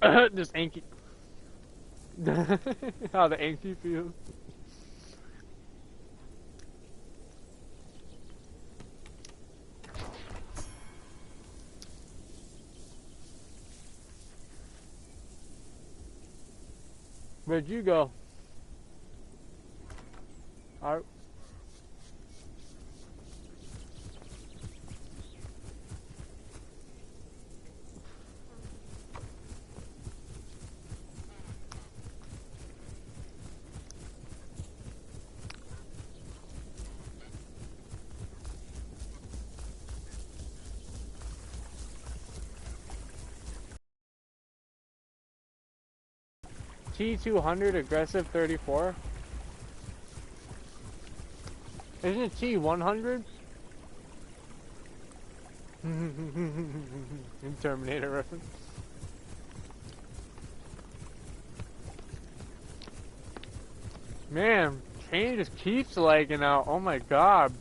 This Anki. How the Anki feels. Where'd you go? Alright. T200 aggressive 34. Isn't it T100? In Terminator reference. Man, train just keeps lagging out. Oh my god.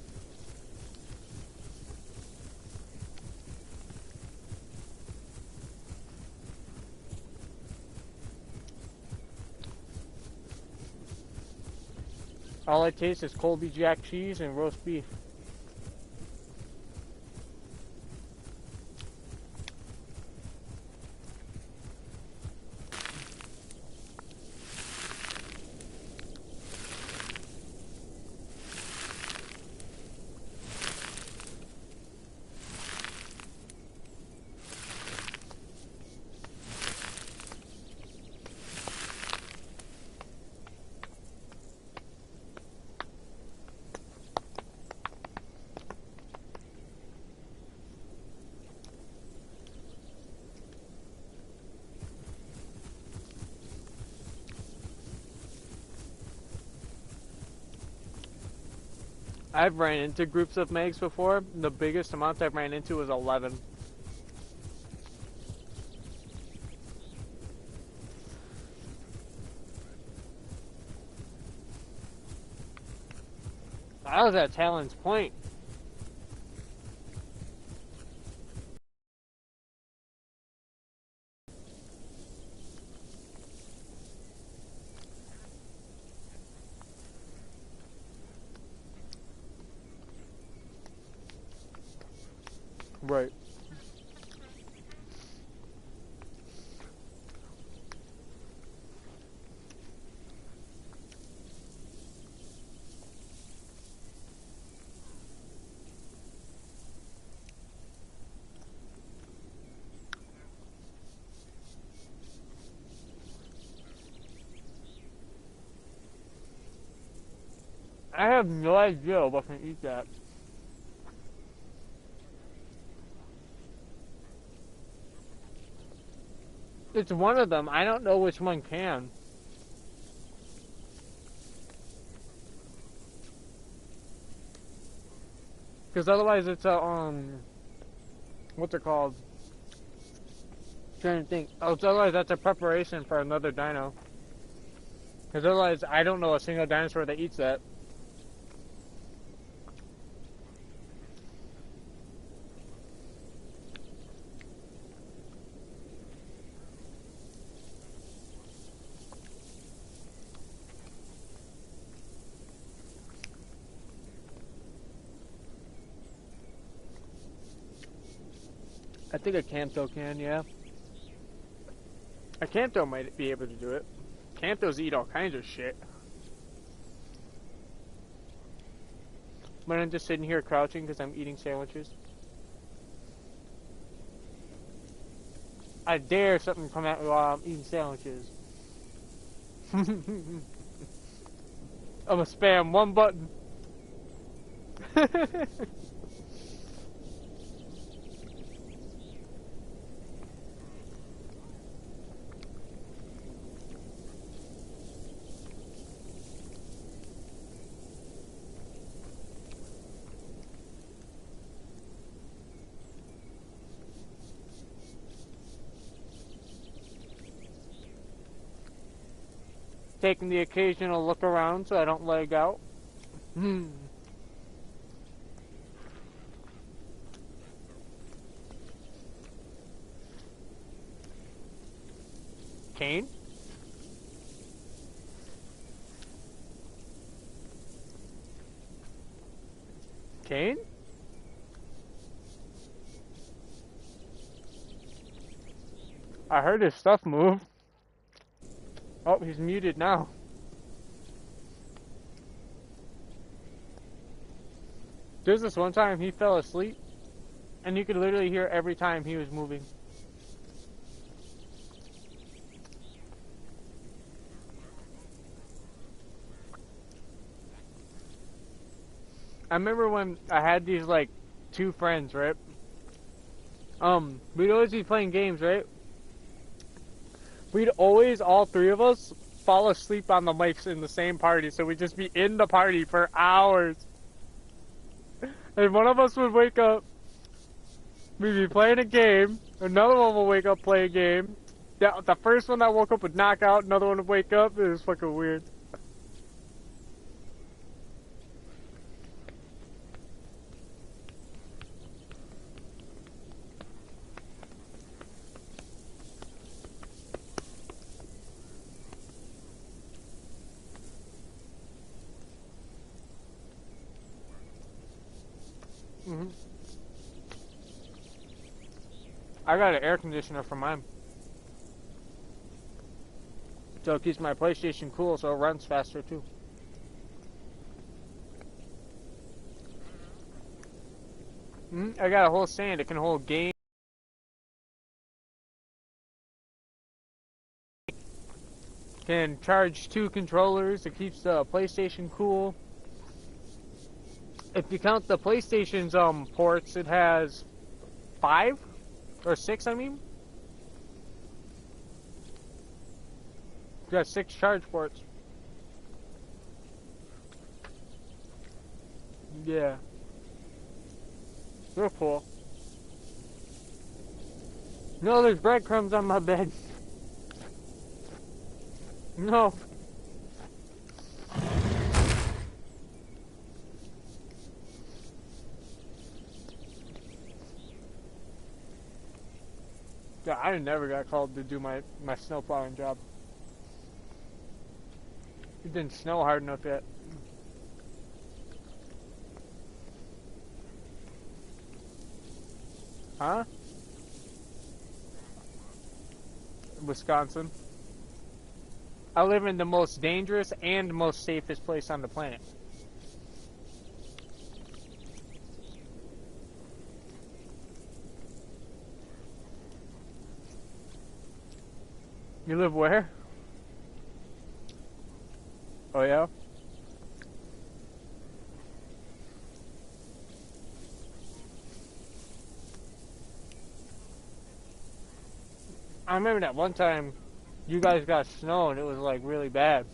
All I taste is Colby Jack cheese and roast beef. I've ran into groups of megs before. The biggest amount I've ran into was 11. I was at Talon's Point. Right. I have no idea if I can eat that. It's one of them. I don't know which one can. Because otherwise it's a, what's it called? Trying to think. Oh, so otherwise that's a preparation for another dino. Because otherwise I don't know a single dinosaur that eats that. I think a Canto can, yeah. A Canto might be able to do it. Cantos eat all kinds of shit. But I'm just sitting here crouching because I'm eating sandwiches. I dare something come at me while I'm eating sandwiches. I'm gonna spam one button. Taking the occasional look around so I don't leg out. Kane? Kane? I heard his stuff move. Oh, he's muted now. There's this one time he fell asleep, and you could literally hear every time he was moving. I remember when I had these, like, two friends, right? We'd always be playing games, right? We'd always, all three of us, fall asleep on the mics in the same party, so we'd just be in the party for hours. And one of us would wake up, we'd be playing a game, another one would wake up, play a game. The first one that woke up would knock out, another one would wake up. It was fucking weird. I got an air conditioner for mine. So it keeps my PlayStation cool, so it runs faster too. I got a whole stand. It can hold games. Can charge 2 controllers. It keeps the PlayStation cool. If you count the PlayStation's ports, it has 5 or 6. I mean, you got 6 charge ports. Yeah, real cool. No, there's breadcrumbs on my bed. No. Yeah, I never got called to do my snow plowing job. It didn't snow hard enough yet. Huh? Wisconsin. I live in the most dangerous and most safest place on the planet. You live where? Oh yeah? I remember that one time you guys got snow and it was like really bad.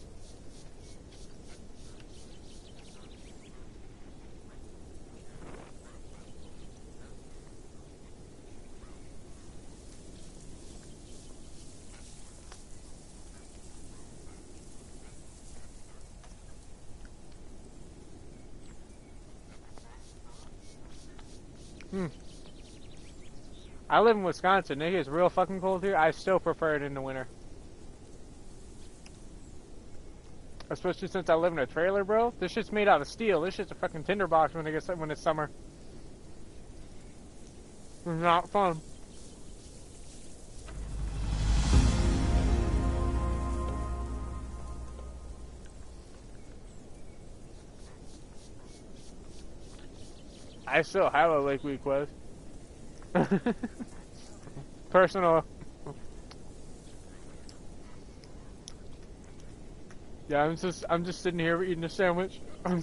I live in Wisconsin. It gets real fucking cold here. I still prefer it in the winter. Especially since I live in a trailer, bro. This shit's made out of steel. This shit's a fucking tinderbox when it's summer. It's not fun. I still have a Lake Week Quest. Personal. Yeah, I'm just sitting here eating a sandwich. I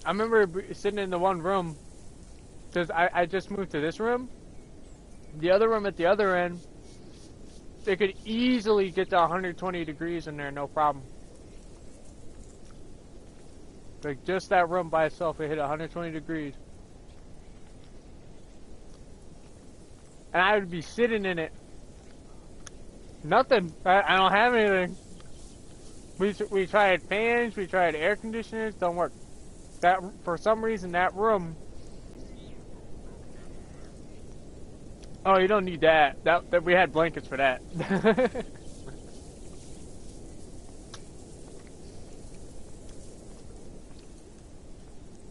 remember sitting in the one room, because I just moved to this room. The other room at the other end, they could easily get to 120 degrees in there, no problem. Like, just that room by itself, it hit 120 degrees. And I would be sitting in it. Nothing. I don't have anything. We tried fans, we tried air conditioners, don't work. That, for some reason, that room, Oh, you don't need that. That we had blankets for that.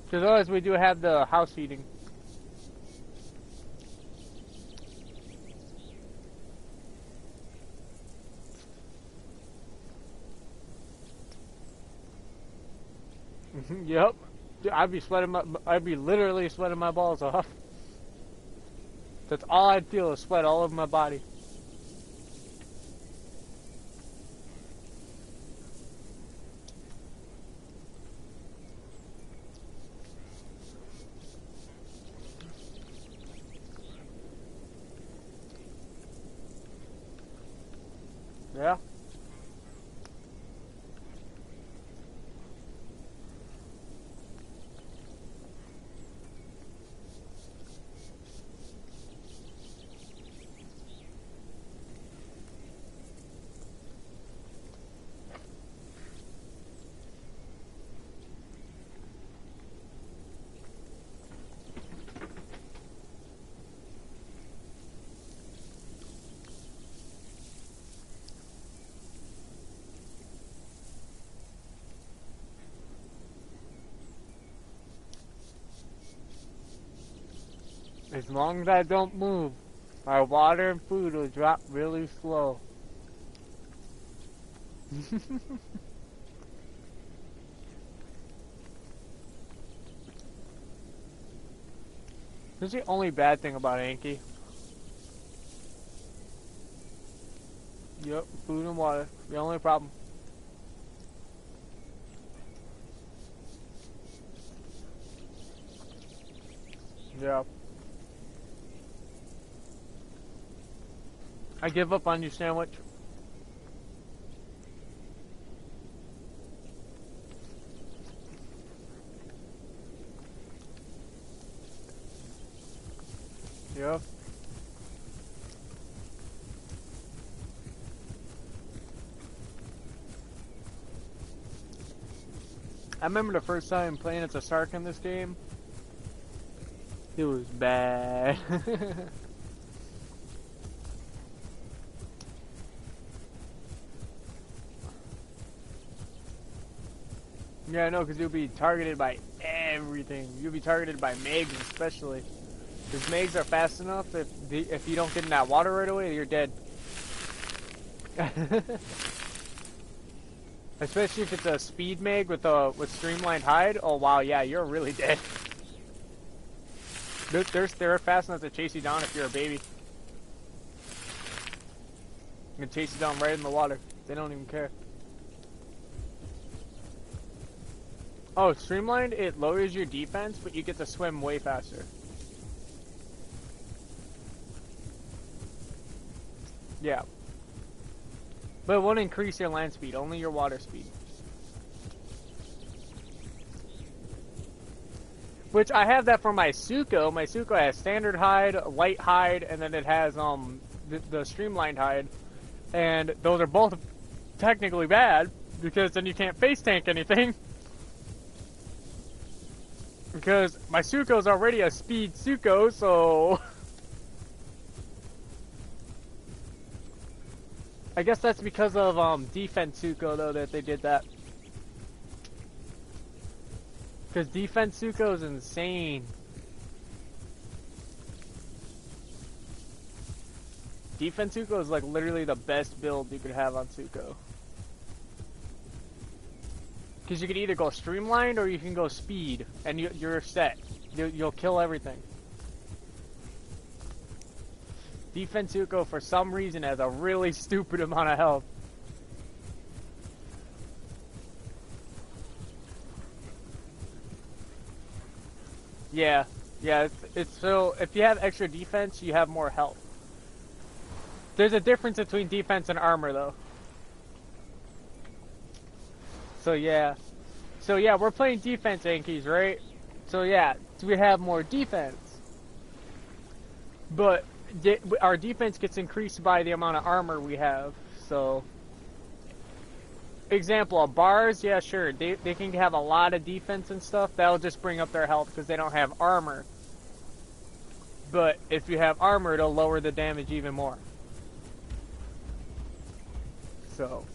Because otherwise we do have the house heating. Yep. I'd be literally sweating my balls off. That's all I'd feel is sweat all over my body. Yeah. As long as I don't move, my water and food will drop really slow. This is the only bad thing about Anki. Yep, food and water. The only problem. Yeah. I give up on your sandwich. Yeah. I remember the first time playing as a Sark in this game. It was bad. Yeah, I know, because you'll be targeted by everything. You'll be targeted by Megs especially. Because Megs are fast enough, if you don't get in that water right away, you're dead. Especially if it's a speed Meg with streamlined hide. Oh wow, yeah, you're really dead. They're fast enough to chase you down if you're a baby. You can chase you down right in the water. They don't even care. Oh, streamlined, it lowers your defense, but you get to swim way faster. Yeah. But it won't increase your land speed, only your water speed. Which I have that for my Suko. My Suko has standard hide, light hide, and then it has the streamlined hide. And those are both technically bad, because then you can't face tank anything. Because my Suko's already a speed Suko, so... I guess that's because of defense Suko, though, that they did that. Because defense Suko is insane. Defense Suko is like literally the best build you could have on Suko. Because you can either go streamlined or you can go speed, and you're set. You'll kill everything. Defense Suko, for some reason, has a really stupid amount of health. Yeah, it's so, if you have extra defense, you have more health. There's a difference between defense and armor, though. So yeah, we're playing defense Yankees, right? So yeah, we have more defense, but our defense gets increased by the amount of armor we have. So, example, of bars, yeah, sure, they can have a lot of defense and stuff. That'll just bring up their health because they don't have armor. But if you have armor, it'll lower the damage even more. So,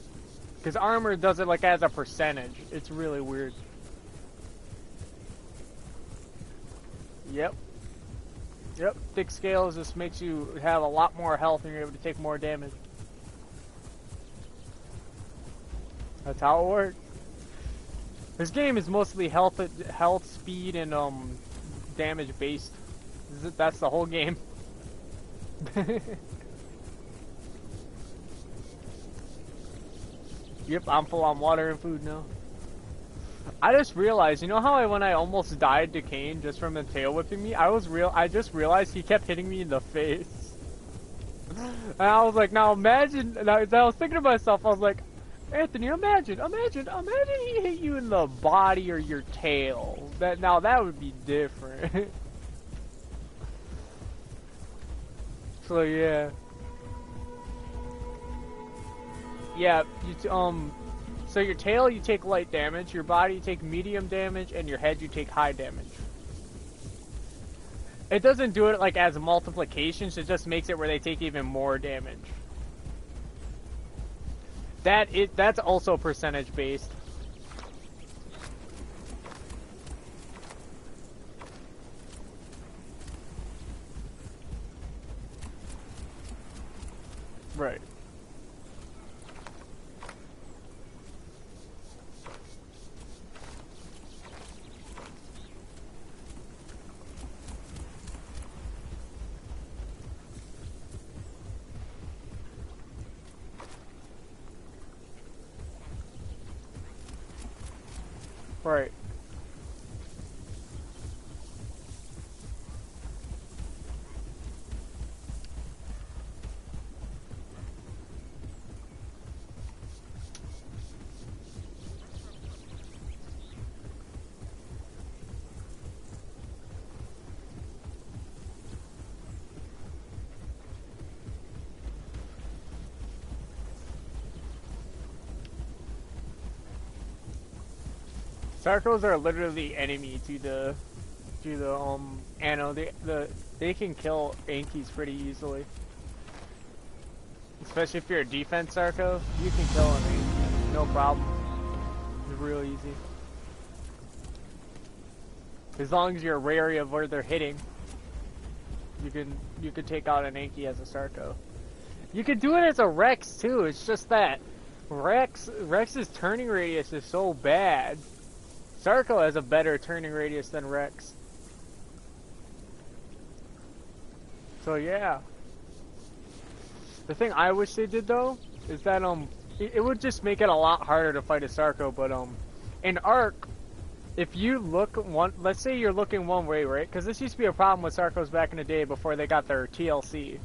because armor does it like as a percentage. It's really weird. Yep. Yep. Thick scales just makes you have a lot more health and you're able to take more damage. That's how it works. This game is mostly health, speed, and damage based. That's the whole game. Yep, I'm full on water and food now. I just realized, you know how when I almost died to Kane just from the tail whipping me? I just realized he kept hitting me in the face. And I was like, now imagine, and I was thinking to myself, I was like, Anthony, imagine he hit you in the body or your tail. Now that would be different. So yeah. Yeah, so your tail you take light damage, your body you take medium damage, and your head you take high damage. It doesn't do it like as multiplications, it just makes it where they take even more damage. That's also percentage based. Right. Right. Sarcos are literally the enemy to the Anno. They can kill Ankies pretty easily. Especially if you're a defense Sarco, you can kill an Anki, no problem. It's real easy. As long as you're wary of where they're hitting, you can take out an Anki as a Sarco. You can do it as a Rex too. It's just that Rex's turning radius is so bad. Sarco has a better turning radius than Rex. So yeah. The thing I wish they did though is that it would just make it a lot harder to fight a Sarco, but in Ark, if you look let's say you're looking one way, right? Because this used to be a problem with Sarcos back in the day before they got their TLC.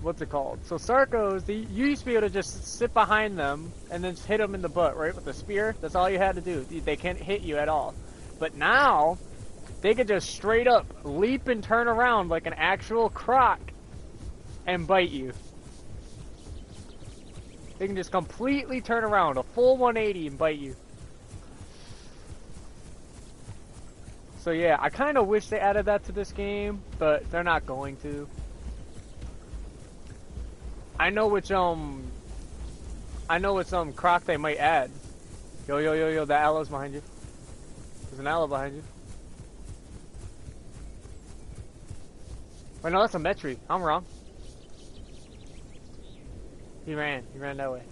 What's it called? So Sarcos, you used to be able to just sit behind them and then just hit them in the butt, right? With the spear. That's all you had to do. They can't hit you at all. But now, they can just straight up leap and turn around like an actual croc and bite you. They can just completely turn around, a full 180 and bite you. So yeah, I kind of wish they added that to this game, but they're not going to. I know which croc they might add. Yo, the aloe's behind you. There's an aloe behind you. Wait, no, that's a Metri. I'm wrong. He ran that way.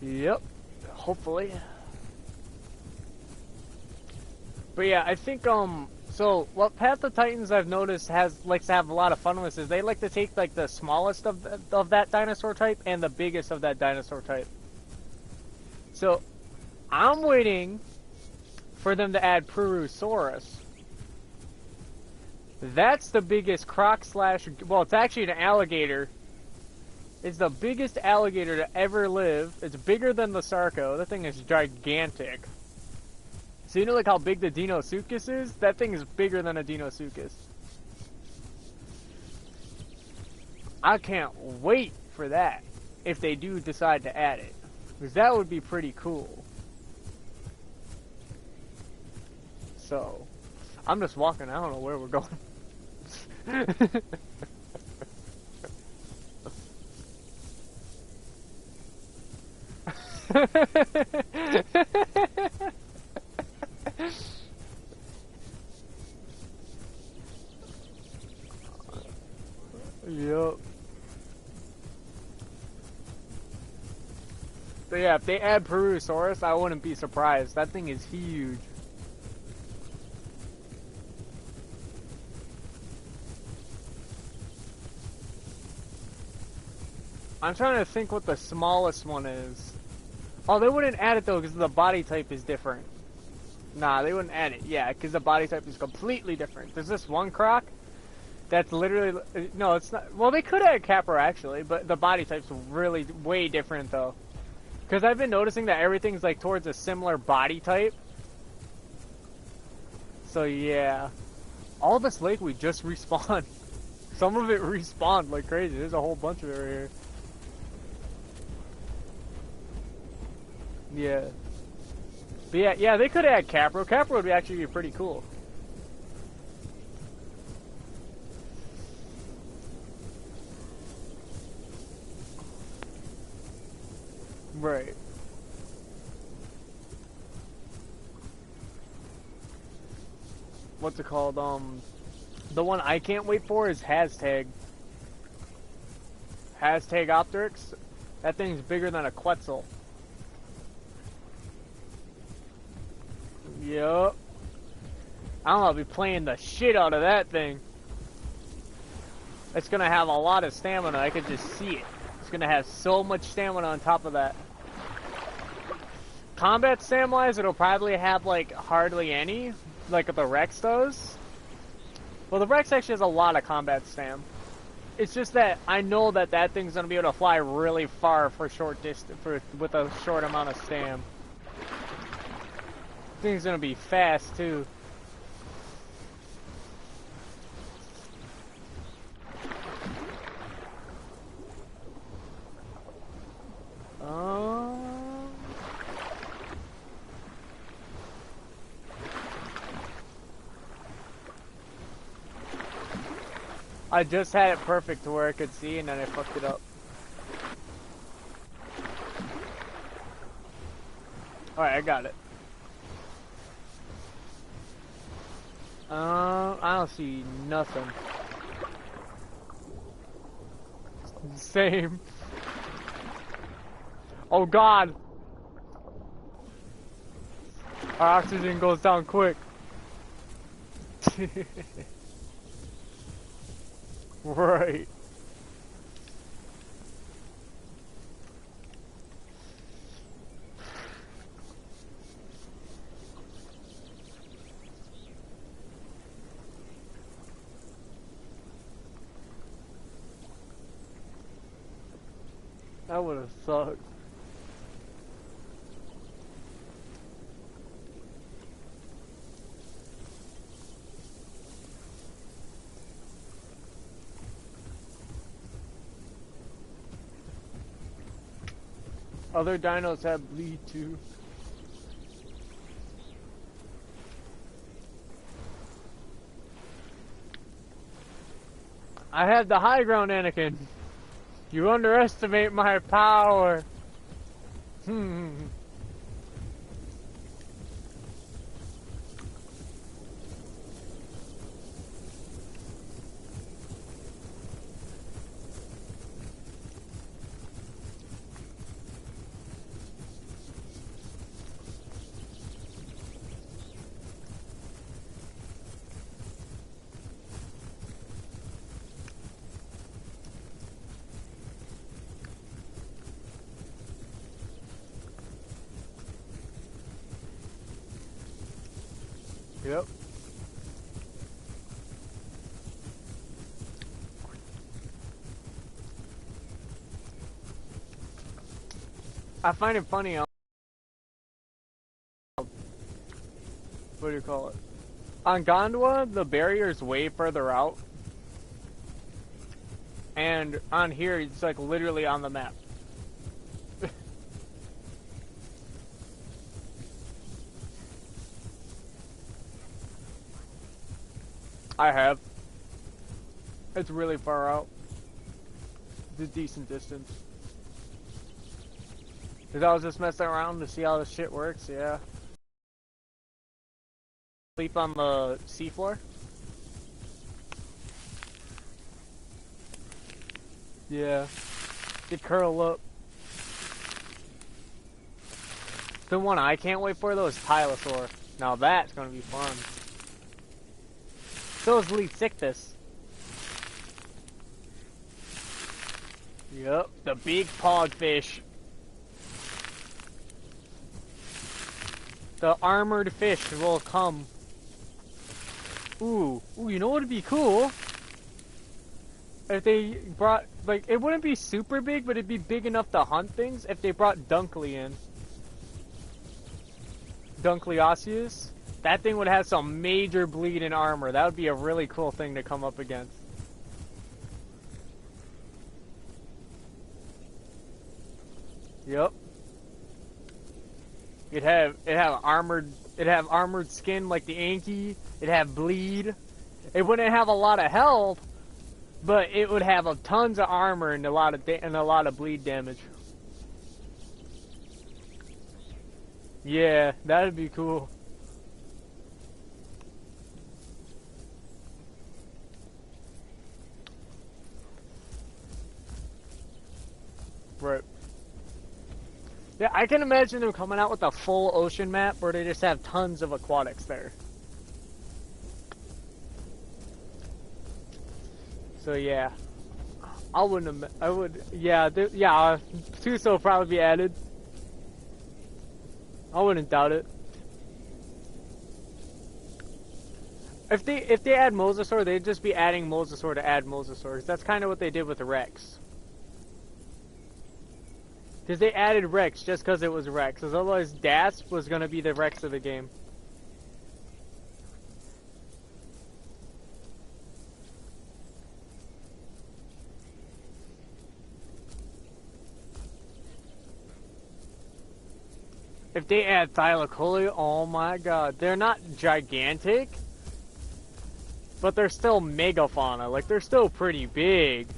Yep, hopefully. But yeah, I think, so what Path of Titans I've noticed likes to have a lot of fun with is they like to take like the smallest of that dinosaur type and the biggest of that dinosaur type. So I'm waiting for them to add Purosaurus. That's the biggest croc slash, well, it's actually an alligator. It's the biggest alligator to ever live. It's bigger than the Sarco. That thing is gigantic. So you know like how big the Deinosuchus is? That thing is bigger than a Deinosuchus. I can't wait for that, if they do decide to add it. Because that would be pretty cool. So, I'm just walking. I don't know where we're going. Yep. But yeah, if they add Perusaurus, I wouldn't be surprised. That thing is huge. I'm trying to think what the smallest one is. Oh, they wouldn't add it though because the body type is different. Nah, they wouldn't add it. Yeah, because the body type is completely different. There's this one croc that's literally... No, it's not... Well, they could add Capra actually, but the body type's really way different though. Because I've been noticing that everything's like towards a similar body type. So yeah. All this lake we just respawned. Some of it respawned like crazy. There's a whole bunch of it right here. Yeah. But yeah, they could add Capra. Capra would actually be pretty cool. Right. What's it called? The one I can't wait for is Hashtag. Hashtagopteryx. That thing's bigger than a Quetzal. Yup. I don't know, I'll be playing the shit out of that thing. It's gonna have a lot of stamina, I could just see it. It's gonna have so much stamina on top of that. Combat stam-wise, it'll probably have like hardly any, like the Rex does. Well, the Rex actually has a lot of combat stam. It's just that I know that that thing's gonna be able to fly really far for short distance, with a short amount of stam. Thing's gonna be fast too. I just had it perfect to where I could see, and then I fucked it up. Alright, I got it. I don't see nothing. Same. Oh god! Our oxygen goes down quick. Right. That would have sucked. Other dinos have bleed too. I have the high ground, Anakin. You underestimate my power. Yep. I find it funny how, what do you call it? On Gondwa, the barrier's way further out. And on here, it's like literally on the map. I have. It's really far out. It's a decent distance. Cause I was just messing around to see how this shit works, yeah. Sleep on the seafloor? Yeah. Get curl up. The one I can't wait for though is Tylosaur. Now that's gonna be fun. So is Leetsiktus. Yep, the big pogfish. The armored fish will come. Ooh, you know what would be cool? If they brought, like, it wouldn't be super big, but it'd be big enough to hunt things if they brought Dunkley in. Dunkleosteus. That thing would have some major bleed in armor. That would be a really cool thing to come up against. Yep. It'd have armored skin like the Anki. It'd have bleed. It wouldn't have a lot of health, but it would have tons of armor and a lot of bleed damage. Yeah, that'd be cool. Right. Yeah, I can imagine them coming out with a full ocean map where they just have tons of aquatics there. So yeah, yeah, Tuso will probably be added. I wouldn't doubt it. If they add Mosasaur, they'd just be adding Mosasaur to add Mosasaur, 'cause that's kind of what they did with Rex. Because they added Rex just because it was Rex, because otherwise Dasp was going to be the Rex of the game. If they add Thylacoleo, oh my god. They're not gigantic, but they're still megafauna. Like, they're still pretty big.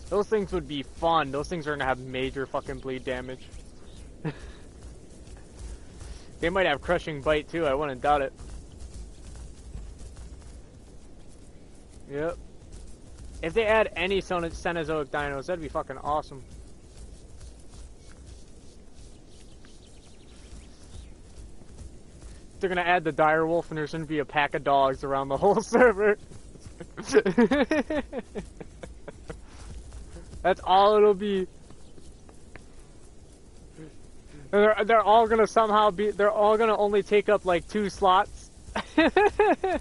Those things would be fun. Those things are gonna have major fucking bleed damage. They might have crushing bite too, I wouldn't doubt it. Yep. If they add any Cenozoic dinos, that'd be fucking awesome. They're gonna add the direwolf and there's gonna be a pack of dogs around the whole server. That's all it'll be. And they're all gonna somehow be, they're all gonna only take up like 2 slots. There's gonna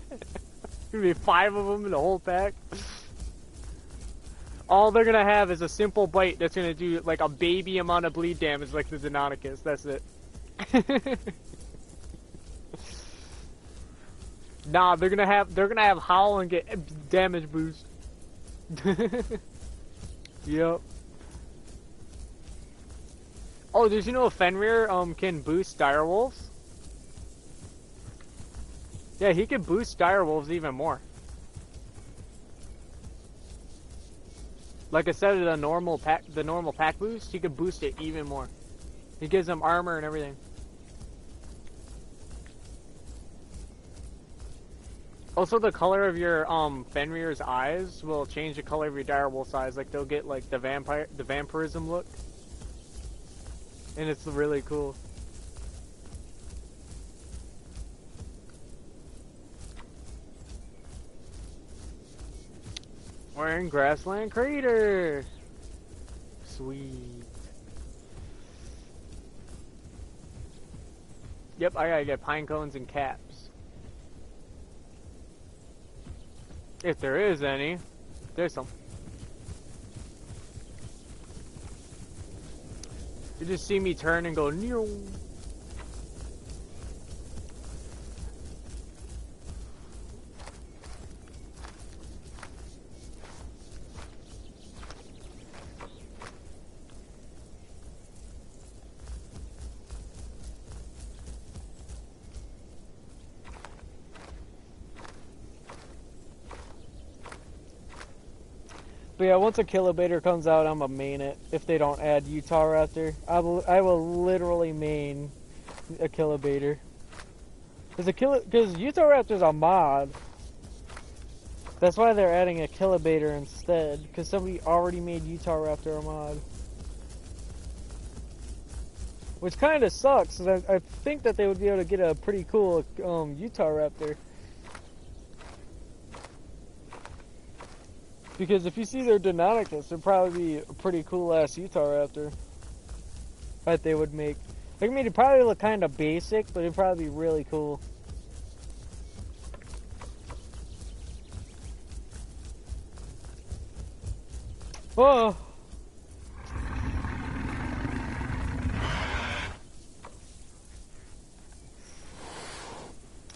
be 5 of them in the whole pack. All they're gonna have is a simple bite that's gonna do like a baby amount of bleed damage like the Deinonychus, that's it. Nah, they're gonna have Howl and get damage boost. Yep. Oh, did you know Fenrir can boost direwolves? Yeah, he can boost direwolves even more. Like I said, the normal pack boost, he could boost it even more. He gives them armor and everything. Also, the color of your Fenrir's eyes will change the color of your direwolf's eyes. Like they'll get like the vampirism look, and it's really cool. We're in Grassland Crater. Sweet. Yep, I gotta get pine cones and caps. If there is any. There's some. You just see me turn and go, Neo. But yeah, once a Kilobator comes out, I'm gonna main it. If they don't add Utah Raptor, I will literally main a Kilobator. Because Utah Raptor's a mod. That's why they're adding a Kilobator instead. Because somebody already made Utah Raptor a mod. Which kind of sucks. I think that they would be able to get a pretty cool Utah Raptor. Because if you see their Deinonychus, it'd probably be a pretty cool ass Utah Raptor that they would make. I mean, it'd probably look kind of basic, but it'd probably be really cool. Oh!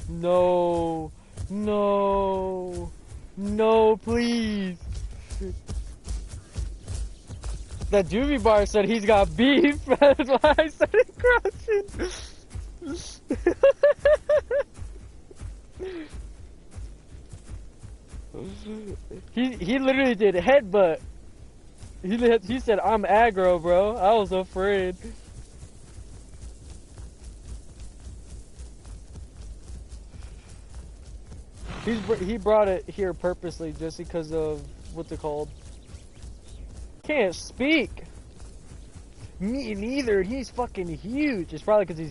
No! No! No, please! That Juvie Bar said he's got beef. That's why I started crouching. he literally did headbutt. He said, "I'm aggro, bro." I was afraid. He brought it here purposely just because of what's it called. Can't speak. Me neither. He's fucking huge. It's probably because he's